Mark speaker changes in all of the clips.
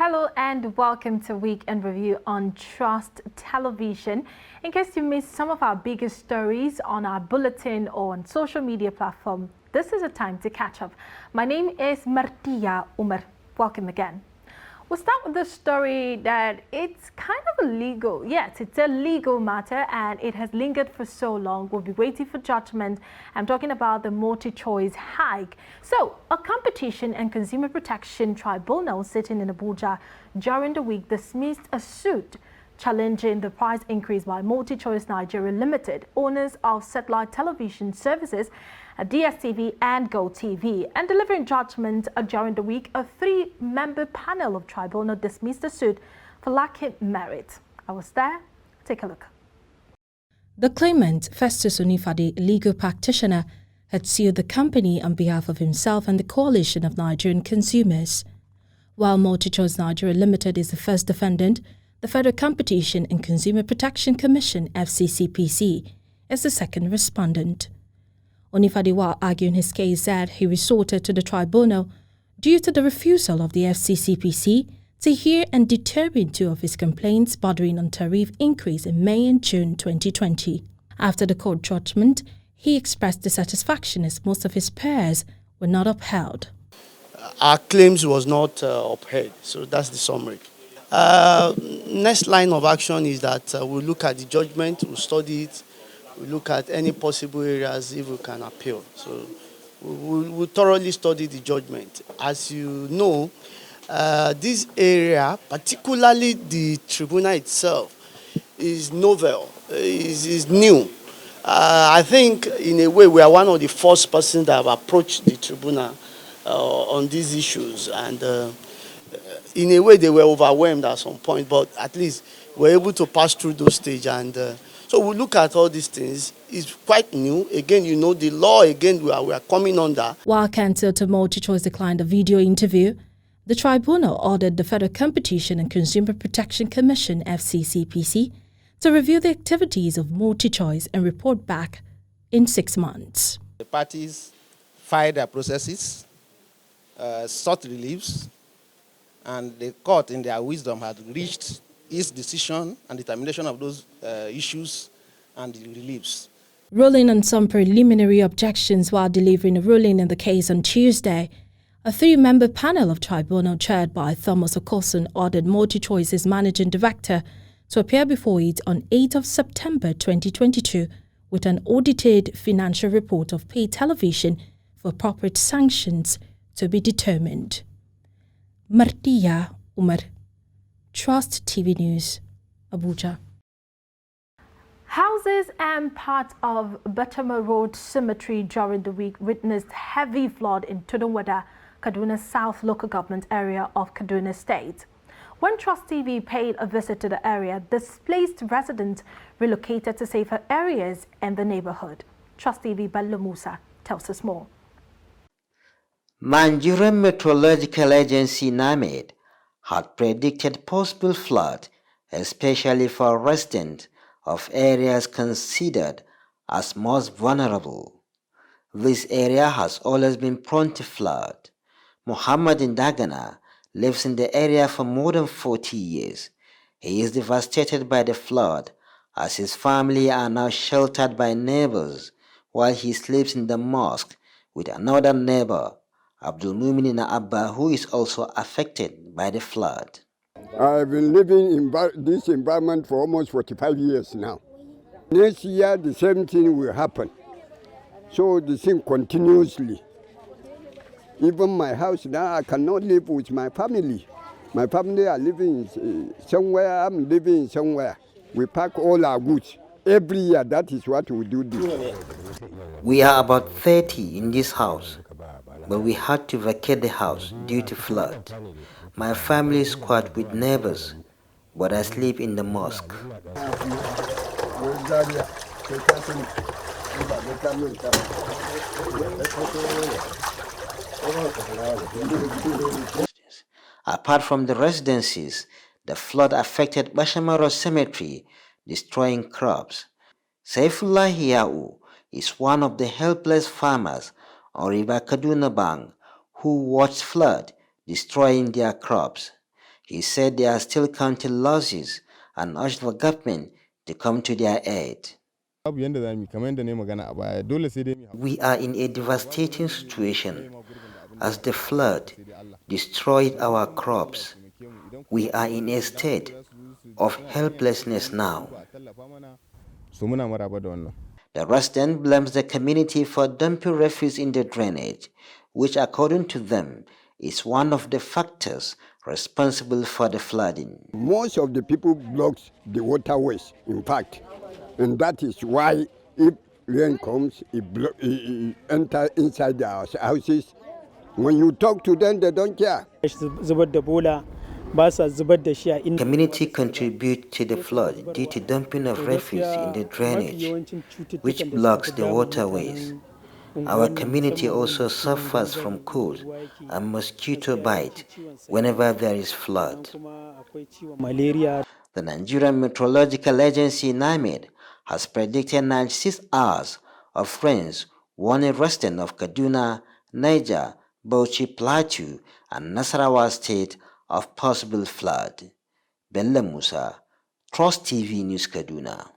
Speaker 1: Hello and welcome to Weekend Review on Trust Television. In case you missed some of our biggest stories on our bulletin or on social media platform, this is a time to catch up. My name is Martia Umar. Welcome again. We'll start with the story that it's kind of illegal. Yes, it's a legal matter and it has lingered for so long. We'll be waiting for judgment. I'm talking about the MultiChoice hike. So, a Competition and Consumer Protection Tribunal sitting in Abuja during the week dismissed a suit challenging the price increase by MultiChoice Nigeria Limited, owners of satellite television services, DSTV and GoTV, and delivering judgment during the week. A three-member panel of tribunal dismissed the suit for lacking merit. I was there. Take a look.
Speaker 2: The claimant, Festus Onifade, a legal practitioner, had sued the company on behalf of himself and the coalition of Nigerian consumers. While MultiChoice Nigeria Limited is the first defendant, the Federal Competition and Consumer Protection Commission (FCCPC) is the second respondent. Onifade, while arguing his case, said he resorted to the tribunal due to the refusal of the FCCPC to hear and determine two of his complaints bordering on tariff increase in May and June 2020. After the court judgment, he expressed dissatisfaction as most of his peers were not upheld.
Speaker 3: Our claims was not upheld, so that's the summary. Next line of action is that we'll look at the judgment, we'll study it, we'll look at any possible areas if we can appeal. So we'll thoroughly study the judgment. As you know, this area, particularly the tribunal itself, is novel, is new. I think in a way we are one of the first persons that have approached the tribunal on these issues, and in a way they were overwhelmed at some point, but at least we're able to pass through those stages, and so we look at all these things. It's quite new. Again, you know, the law, again, we are coming under.
Speaker 2: While counsel to MultiChoice declined a video interview, the tribunal ordered the Federal Competition and Consumer Protection Commission (FCCPC) to review the activities of MultiChoice and report back in 6 months.
Speaker 4: The parties filed their processes, sought reliefs, and the court, in their wisdom, had reached its decision and determination of those issues and the reliefs.
Speaker 2: Ruling on some preliminary objections while delivering a ruling in the case on Tuesday, a three-member panel of tribunal chaired by Thomas Tuchel ordered MultiChoice's managing director to appear before it on 8th of September 2022 with an audited financial report of paid television for appropriate sanctions to be determined. Martia Umar, Trust TV News, Abuja.
Speaker 1: Houses and parts of Batama Road Cemetery during the week witnessed heavy flood in Tudunwada, Kaduna South local government area of Kaduna State. When Trust TV paid a visit to the area, displaced residents relocated to safer areas in the neighborhood. Trust TV Bello Musa tells us more.
Speaker 5: Nigerian Meteorological Agency (NAMED) had predicted possible flood, especially for residents of areas considered as most vulnerable. This area has always been prone to flood. Muhammad Indagana lives in the area for more than 40 years. He is devastated by the flood, as his family are now sheltered by neighbors while he sleeps in the mosque with another neighbor, Abdul Mumin Abba, who is also affected by the flood.
Speaker 6: I've been living in this environment for almost 45 years now. Next year, the same thing will happen. So the thing continuously. Even my house now, I cannot live with my family. My family are living somewhere, I'm living somewhere. We pack all our goods. Every year, that is what we do.
Speaker 5: We are about 30 in this house, but we had to vacate the house due to flood. My family is squat with neighbors, but I sleep in the mosque. Apart from the residences, the flood affected Bashamaro Cemetery, destroying crops. Saifullah Hiau is one of the helpless farmers on River Kaduna Bank who watched flood destroying their crops. He said they are still counting losses and urged the government to come to their aid. We are in a devastating situation as the flood destroyed our crops. We are in a state of helplessness now. The resident blames the community for dumping refuse in the drainage, which according to them is one of the factors responsible for the flooding.
Speaker 6: Most of the people block the waterways, in fact, and that is why if rain comes, it enters inside their houses. When you talk to them, they don't care.
Speaker 5: Community contribute to the flood due to dumping of refuse in the drainage, which blocks the waterways. Our community also suffers from cold and mosquito bite whenever there is flood. The Nigerian Meteorological Agency (NIMED) has predicted 96 hours of rains, warning residents of Kaduna, Niger, Bauchi Plateau, and Nasarawa State of possible flood. Bello Musa, Trust TV News, Kaduna.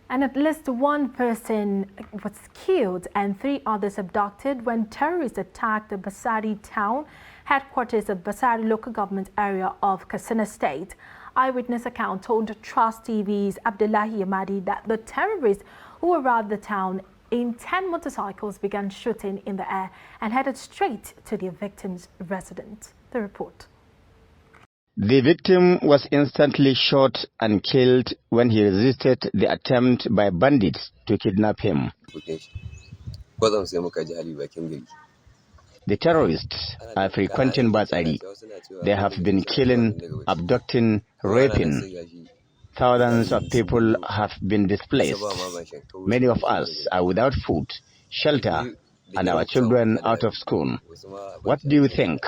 Speaker 1: And at least one person was killed and 3 others abducted when terrorists attacked the Basari town, headquarters of Basari local government area of Katsina State. Eyewitness account told Trust TV's Abdullahi Amadi that the terrorists who arrived at the town in 10 motorcycles began shooting in the air and headed straight to their victim's residence. The report.
Speaker 7: The victim was instantly shot and killed when he resisted the attempt by bandits to kidnap him. The terrorists are frequenting Batsari. They have been killing, abducting, raping. Thousands of people have been displaced. Many of us are without food, shelter, and our children out of school. What do you think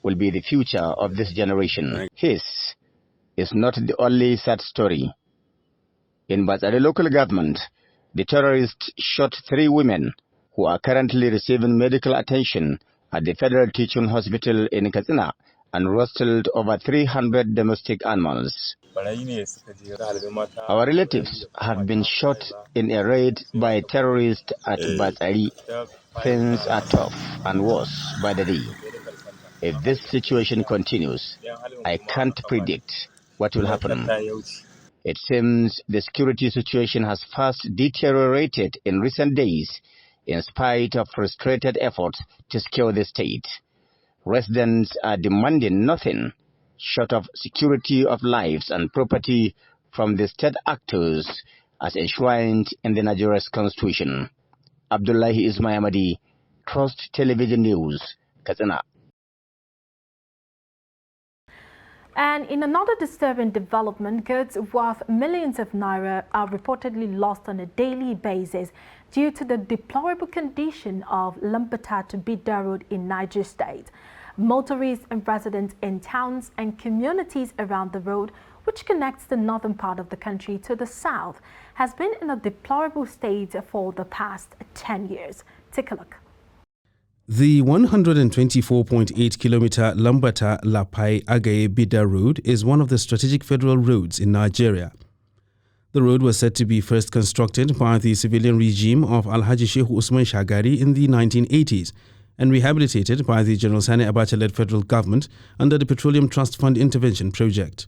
Speaker 7: will be the future of this generation? His is not the only sad story. In Batsari local government, the terrorists shot 3 women who are currently receiving medical attention at the Federal Teaching Hospital in Katsina and rustled over 300 domestic animals. Our relatives have been shot in a raid by terrorists at Batsari. Things are tough and worse by the day. If this situation continues, I can't predict what will happen. It seems the security situation has fast deteriorated in recent days in spite of frustrated efforts to secure the state. Residents are demanding nothing short of security of lives and property from the state actors as enshrined in the Nigeria's constitution. Abdullahi Ismail, Trust Television News, Katsina.
Speaker 1: And in another disturbing development, goods worth millions of naira are reportedly lost on a daily basis due to the deplorable condition of Lambata to Bidda Road in Niger State. Motorists and residents in towns and communities around the road, which connects the northern part of the country to the south, has been in a deplorable state for the past 10 years. Take a look.
Speaker 8: The 124.8-kilometer Lambata-Lapai-Agaye-Bidda Road is one of the strategic federal roads in Nigeria. The road was said to be first constructed by the civilian regime of Alhaji Shehu Usman Shagari in the 1980s and rehabilitated by the General Sani Abacha-led federal government under the Petroleum Trust Fund Intervention Project.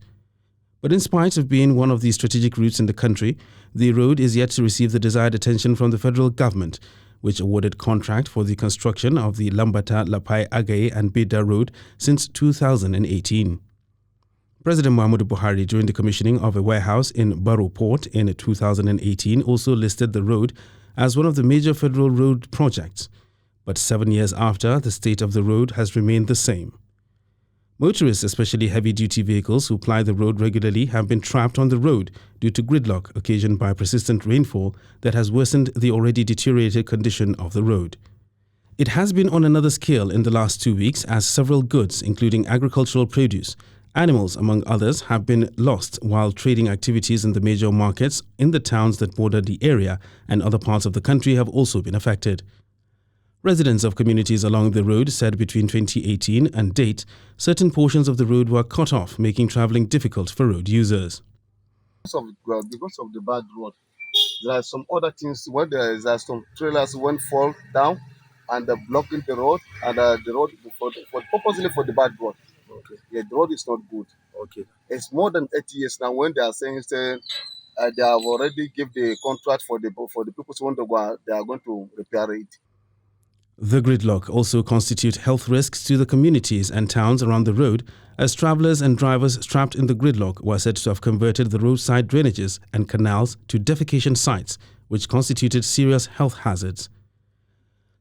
Speaker 8: But in spite of being one of the strategic routes in the country, the road is yet to receive the desired attention from the federal government, which awarded contract for the construction of the Lambata-Lapai-Agaye and Bidda Road since 2018. President Muhammadu Buhari, during the commissioning of a warehouse in Barrow Port in 2018, also listed the road as one of the major federal road projects. But 7 years after, the state of the road has remained the same. Motorists, especially heavy-duty vehicles who ply the road regularly, have been trapped on the road due to gridlock occasioned by persistent rainfall that has worsened the already deteriorated condition of the road. It has been on another scale in the last 2 weeks as several goods, including agricultural produce, animals among others, have been lost while trading activities in the major markets in the towns that border the area and other parts of the country have also been affected. Residents of communities along the road said between 2018 and date, certain portions of the road were cut off, making travelling difficult for road users.
Speaker 9: Because of the bad road, there are some other things where there are some trailers when fall down and they're blocking the road, and the road purposely for the bad road. Okay. Yeah, the road is not good. Okay. It's more than 8 years now when they are saying they have already give the contract for the people when they are going to repair it.
Speaker 8: The gridlock also constitute health risks to the communities and towns around the road, as travellers and drivers trapped in the gridlock were said to have converted the roadside drainages and canals to defecation sites, which constituted serious health hazards.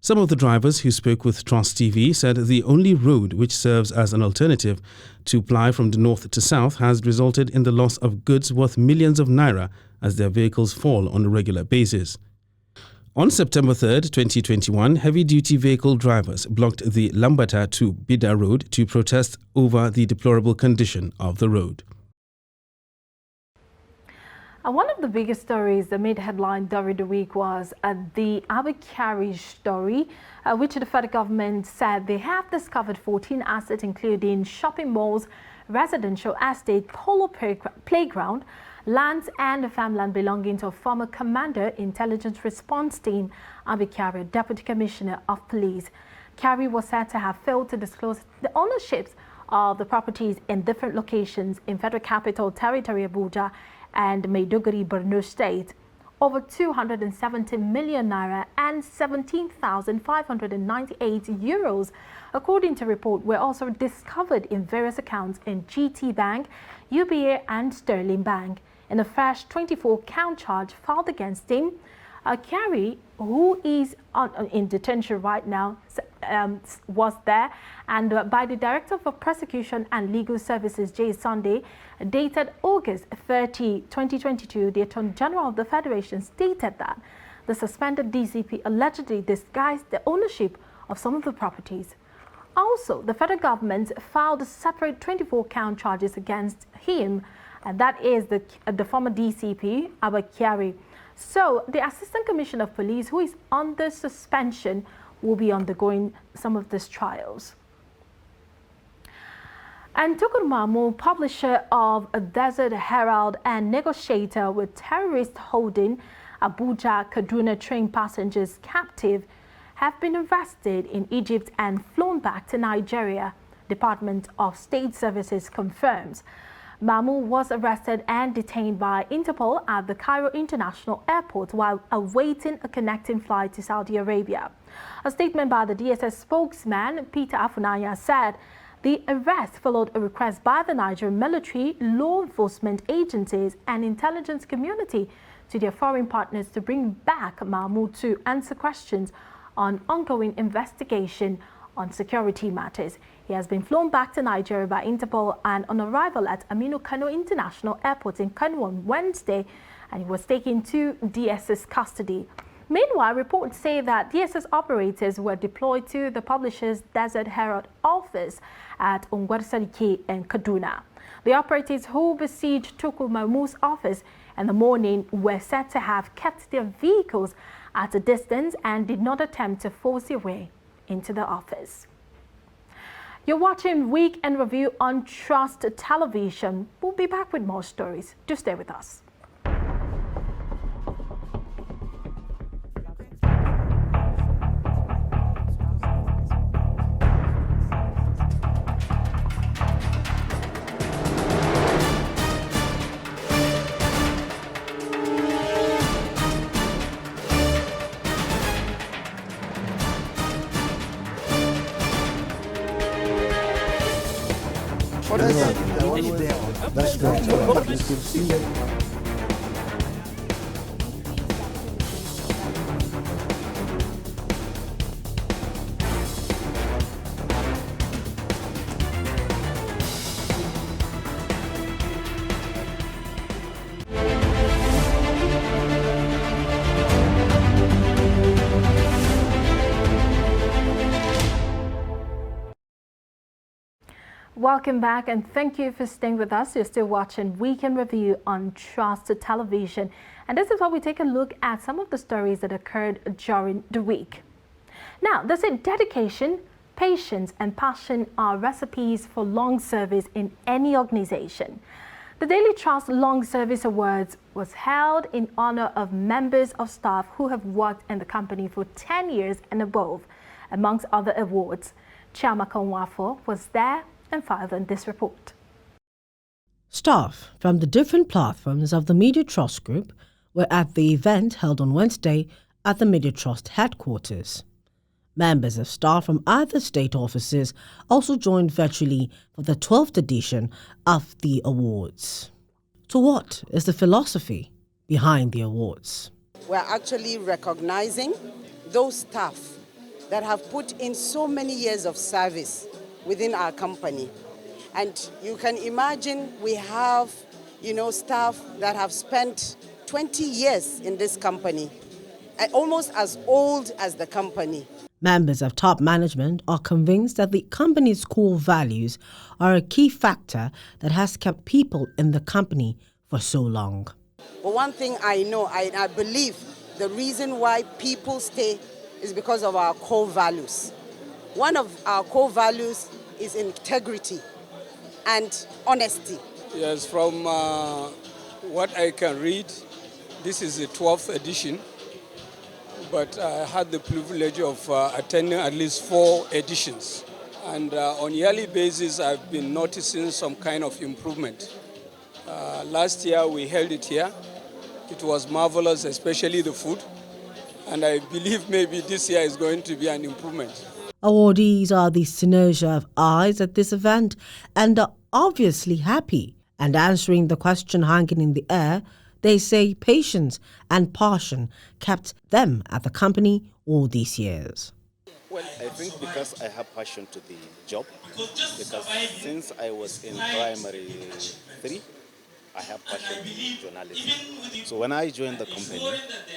Speaker 8: Some of the drivers who spoke with Trust TV said the only road which serves as an alternative to ply from the north to south has resulted in the loss of goods worth millions of naira as their vehicles fall on a regular basis. On September 3, 2021, heavy-duty vehicle drivers blocked the Lambata to Bida road to protest over the deplorable condition of the road.
Speaker 1: One of the biggest stories that made headline during the week was the Abuja story, which the federal government said they have discovered 14 assets, including shopping malls, residential estate, polo playground, lands and farmland belonging to a former commander intelligence response team, Abuja Deputy Commissioner of Police. Kyari was said to have failed to disclose the ownerships of the properties in different locations in Federal Capital Territory Abuja and Maiduguri, Borno State. Over 270 million naira and 17,598 euros, according to report, were also discovered in various accounts in GT Bank, UBA and Sterling Bank. In a fresh 24-count charge filed against him, Kyari, who is in detention right now, was there, and by the Director for Prosecution and Legal Services, J. Sunday, dated August 30, 2022, the Attorney General of the Federation stated that the suspended DCP allegedly disguised the ownership of some of the properties. Also, the federal government filed separate 24-count charges against him, and that is the former DCP, Abba Kyari. So, the Assistant Commissioner of Police, who is under suspension, will be undergoing some of these trials. And TUKUR MAMU, publisher of a Desert Herald and negotiator with terrorists holding Abuja Kaduna train passengers captive, have been arrested in Egypt and flown back to Nigeria, Department of State Services confirms. Mamu was arrested and detained by Interpol at the Cairo International Airport while awaiting a connecting flight to Saudi Arabia. A statement by the DSS spokesman, Peter Afunanya, said the arrest followed a request by the Nigerian military, law enforcement agencies and intelligence community to their foreign partners to bring back Mamu to answer questions on ongoing investigation on security matters. He has been flown back to Nigeria by Interpol and on arrival at Aminu Kano International Airport in Kano on Wednesday, and he was taken to DSS custody. Meanwhile, reports say that DSS operators were deployed to the publisher's Desert Herald office at Ungwarsarike and Kaduna. The operators who besieged TUKUR MAMU's office in the morning were said to have kept their vehicles at a distance and did not attempt to force their way into the office. You're watching Weekend Review on Trust Television. We'll be back with more stories. Do stay with us.
Speaker 10: That's great. It's good to see you.
Speaker 1: Welcome back and thank you for staying with us. You're still watching Weekend Review on Trust Television. And this is where we take a look at some of the stories that occurred during the week. Now, they say dedication, patience and passion are recipes for long service in any organization. The Daily Trust Long Service Awards was held in honor of members of staff who have worked in the company for 10 years and above, amongst other awards. Chiamaka Nwafo was there and filed on this report.
Speaker 11: Staff from the different platforms of the Media Trust Group were at the event held on Wednesday at the Media Trust headquarters. Members of staff from other state offices also joined virtually for the 12th edition of the awards. So what is the philosophy behind the awards?
Speaker 12: We're actually recognizing those staff that have put in so many years of service within our company. And you can imagine we have, staff that have spent 20 years in this company, almost as old as the company.
Speaker 11: Members of top management are convinced that the company's core values are a key factor that has kept people in the company for so long.
Speaker 12: But one thing I know, I believe the reason why people stay is because of our core values. One of our core values is integrity and honesty.
Speaker 13: Yes, from what I can read, this is the 12th edition. But I had the privilege of attending at least 4 editions. And on a yearly basis, I've been noticing some kind of improvement. Last year, we held it here. It was marvelous, especially the food. And I believe maybe this year is going to be an improvement.
Speaker 11: Awardees are the synergia of eyes at this event and are obviously happy. And answering the question hanging in the air, they say patience and passion kept them at the company all these years.
Speaker 14: Well, I think because I have passion to the job, because since I was in primary 3, I have passion in journalism. So when I joined the company,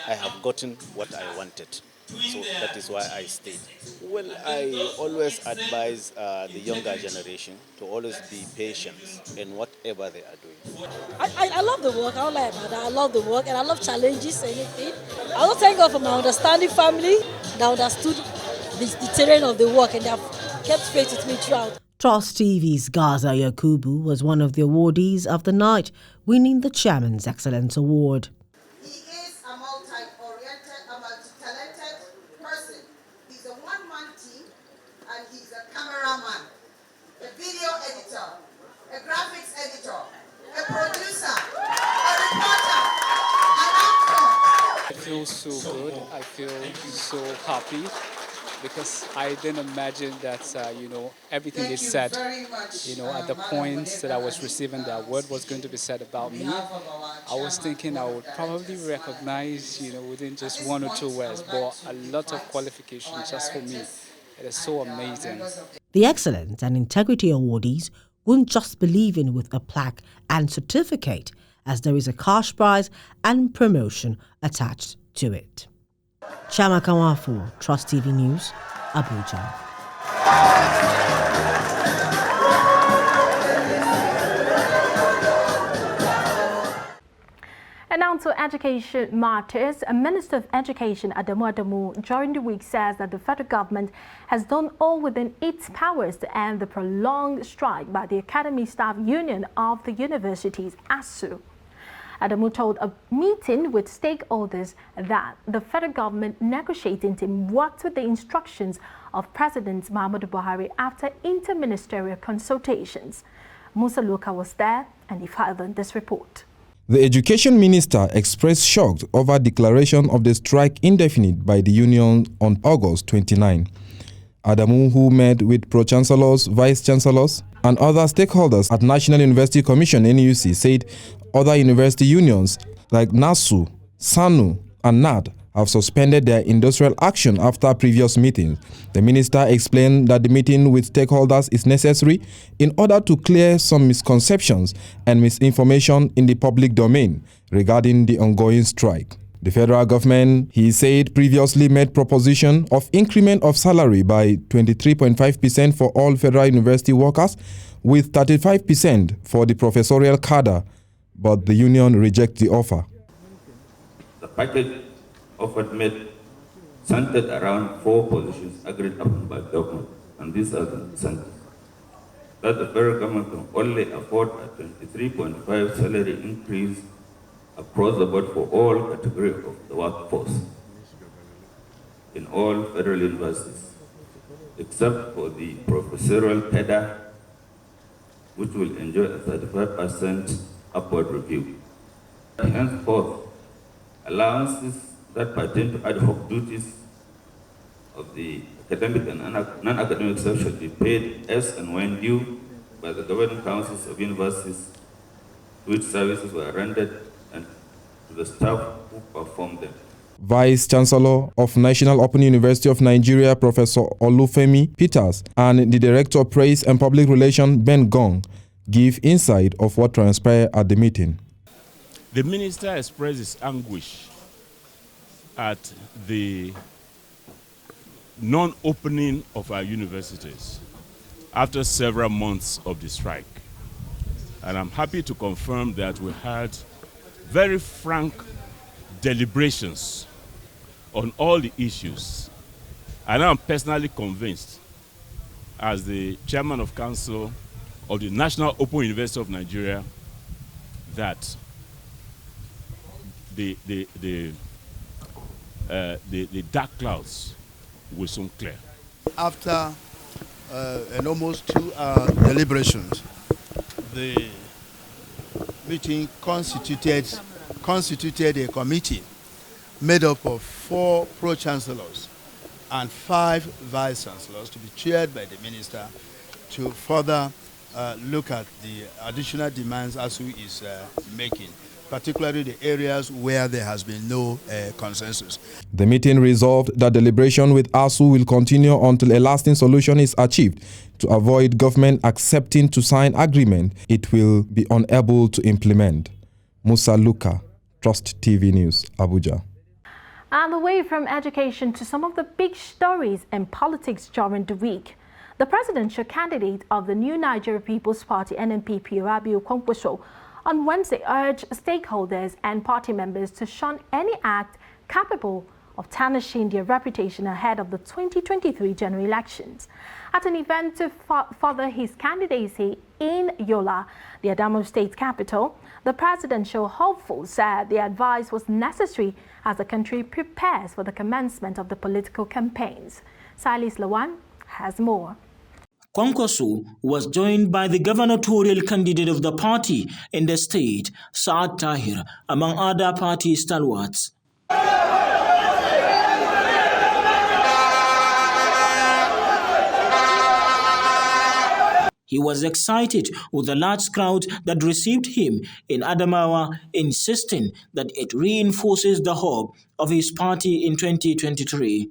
Speaker 14: I have gotten what I wanted. So that is why I stayed. Well, I always advise the younger generation to always be patient in whatever they are doing.
Speaker 15: I love the work. I don't like about that. I love the work and I love challenges, anything. I also thank God for my understanding family that understood the terrain of the work and they have kept faith with me throughout.
Speaker 11: Trust TV's Gaza Yakubu was one of the awardees of the night, winning the Chairman's Excellence Award.
Speaker 12: He is a multi-oriented, a multi-talented person. He's a one-man team and he's a cameraman, a video editor, a graphics editor, a producer, a reporter, an actor.
Speaker 16: I feel so good. I feel so happy because I didn't imagine that, everything they said, at the point that I was receiving the award was going to be said about me. I was thinking I would probably recognize, within just 1 or 2 words, but a lot of qualifications just for me. It is so amazing.
Speaker 11: The Excellence and Integrity awardees won't just be leaving with a plaque and certificate, as there is a cash prize and promotion attached to it. Chiamaka Nwafo, Trust TV News, Abuja.
Speaker 1: And now to education matters. A Minister of Education, Adamu, during the week says that the federal government has done all within its powers to end the prolonged strike by the Academy Staff Union of the universities, ASU. Adamu told a meeting with stakeholders that the federal government negotiating team worked with the instructions of President Muhammadu Buhari after interministerial consultations. Musa Luka was there and he filed on this report.
Speaker 17: The Education Minister expressed shock over declaration of the strike indefinite by the union on August 29. Adamu, who met with Pro-Chancellors, Vice-Chancellors and other stakeholders at National University Commission (NUC), said other university unions like NASU, SANU and NAD have suspended their industrial action after previous meetings. The minister explained that the meeting with stakeholders is necessary in order to clear some misconceptions and misinformation in the public domain regarding the ongoing strike. The federal government, he said, previously made proposition of increment of salary by 23.5% for all federal university workers with 35% for the professorial cadre, but the union rejected the offer.
Speaker 18: The package offered made centered around 4 positions agreed upon by government, and these are the centers. That the federal government can only afford a 23.5 salary increase across the board for all categories of the workforce in all federal universities, except for the professorial cadre, which will enjoy a 35% upward review. Henceforth, allowances that pertain to ad hoc duties of the academic and non-academic staff should be paid as and when due by the governing councils of universities to which services were rendered and to the staff who performed them.
Speaker 17: Vice Chancellor of National Open University of Nigeria, Professor Olufemi Peters, and the Director of Press and Public Relations, Ben Gong, give insight of what transpired at the meeting.
Speaker 19: The minister expressed his anguish at the non-opening of our universities after several months of the strike. And I'm happy to confirm that we had very frank deliberations on all the issues. And I'm personally convinced, as the Chairman of Council of the National Open University of Nigeria, that the dark clouds will soon clear.
Speaker 20: After an almost 2-hour deliberations, the meeting constituted a committee made up of 4 pro-chancellors and 5 vice-chancellors to be chaired by the minister to further look at the additional demands ASU is making, particularly the areas where there has been no consensus.
Speaker 17: The meeting resolved that deliberation with ASU will continue until a lasting solution is achieved to avoid government accepting to sign agreement it will be unable to implement. Musa Luka, Trust TV News, Abuja.
Speaker 1: And away from education to some of the big stories in politics during the week. The presidential candidate of the new Nigeria People's Party, NNPP, Rabiu Kwankwaso, on Wednesday urged stakeholders and party members to shun any act capable of tarnishing their reputation ahead of the 2023 general elections. At an event to further his candidacy in Yola, the Adamawa state capital, the presidential hopeful said the advice was necessary as the country prepares for the commencement of the political campaigns. Silas Lawan has more.
Speaker 21: Kwankwaso was joined by the gubernatorial candidate of the party in the state, Saad Tahir, among other party stalwarts. He was excited with the large crowd that received him in Adamawa, insisting that it reinforces the hope of his party in 2023.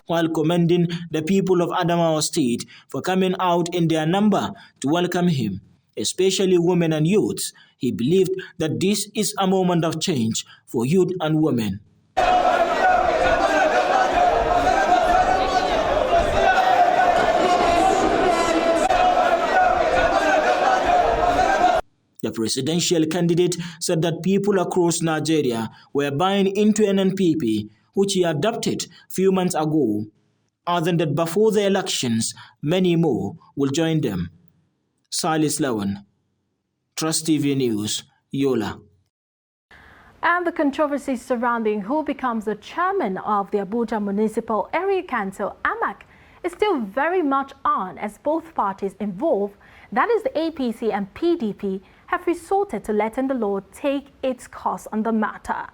Speaker 21: While commending the people of Adamawa State for coming out in their number to welcome him, especially women and youths, he believed that this is a moment of change for youth and women. The presidential candidate said that people across Nigeria were buying into NNPP, which he adopted a few months ago, adding that before the elections, many more will join them. Silas Lawan, Trust TV News, Yola.
Speaker 1: And the controversy surrounding who becomes the chairman of the Abuja Municipal Area Council, AMAC, is still very much on as both parties involved, that is the APC and PDP, have resorted to letting the law take its course on the matter.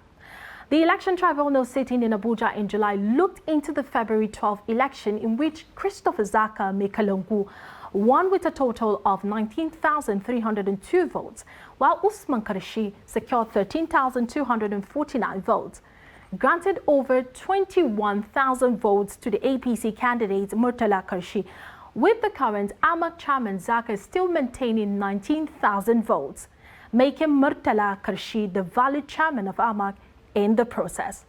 Speaker 1: The election tribunal sitting in Abuja in July looked into the February 12th election in which Christopher Zaka Mekalongu won with a total of 19,302 votes, while Usman Karishi secured 13,249 votes, granted over 21,000 votes to the APC candidate Murtala Karishi, with the current AMAC chairman Zaka still maintaining 19,000 votes, making Murtala Karishi the valid chairman of AMAC in the process.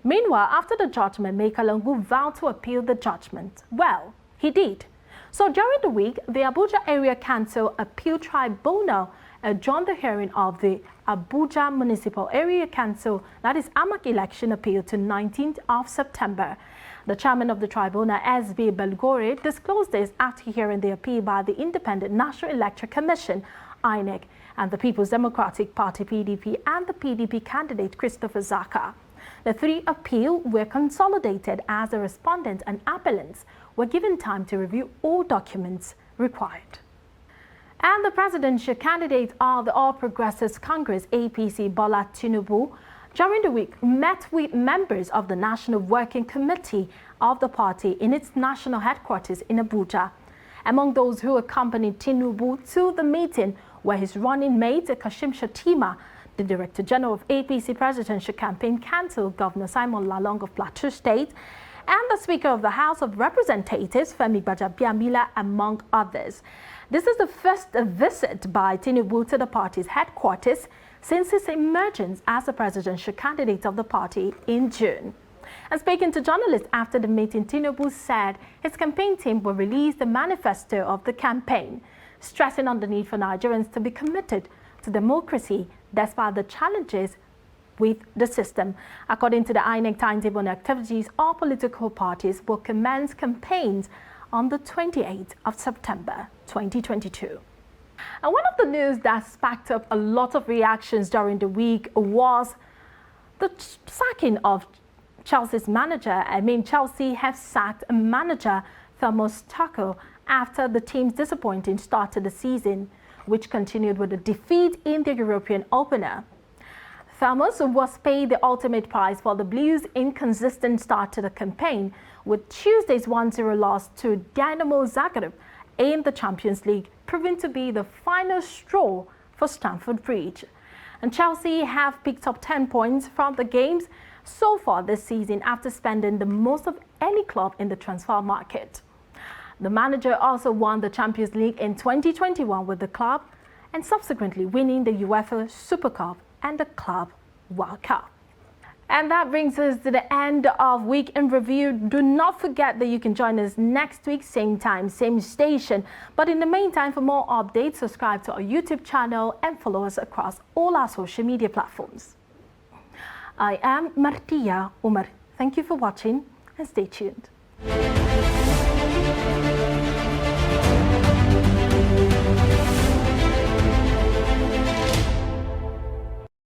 Speaker 1: Meanwhile, after the judgment, Mekalongu vowed to appeal the judgment. Well, he did. So during the week, the Abuja Area Council Appeal Tribunal adjourned the hearing of the Abuja Municipal Area Council, that is AMAC election appeal, to 19th of September. The chairman of the tribunal, S.B. Belgore, disclosed this after hearing the appeal by the Independent National Electoral Commission, INEC, and the People's Democratic Party, PDP, and the PDP candidate, Christopher Zaka. The three appeals were consolidated as the respondents and appellants were given time to review all documents required. And the presidential candidate of the All Progressives Congress, APC, Bola Tinubu, during the week met with members of the National Working Committee of the party in its national headquarters in Abuja. Among those who accompanied Tinubu to the meeting were his running mate, Kashim Shettima, the Director General of APC Presidential Campaign Council, Governor Simon Lalong of Plateau State, and the Speaker of the House of Representatives, Femi Gbajabiamila, among others. This is the first visit by Tinubu to the party's headquarters since his emergence as the presidential candidate of the party in June. And speaking to journalists after the meeting, Tinubu said his campaign team will release the manifesto of the campaign, stressing on the need for Nigerians to be committed to democracy despite the challenges with the system. According to the INEC timetable and activities, all political parties will commence campaigns on the 28th of September 2022. And one of the news that sparked up a lot of reactions during the week was the sacking of Chelsea's manager. Chelsea have sacked manager Thomas Tuchel after the team's disappointing start to the season, which continued with a defeat in the European opener. Thomas was paid the ultimate price for the Blues' inconsistent start to the campaign, with Tuesday's 1-0 loss to Dynamo Zagreb in the Champions League proving to be the final straw for Stamford Bridge. And Chelsea have picked up 10 points from the games so far this season after spending the most of any club in the transfer market. The manager also won the Champions League in 2021 with the club and subsequently winning the UEFA Super Cup and the Club World Cup. And that brings us to the end of Week in Review. Do not forget that you can join us next week, same time, same station. But in the meantime, for more updates, subscribe to our YouTube channel and follow us across all our social media platforms. I am Martia Umar. Thank you for watching and stay tuned.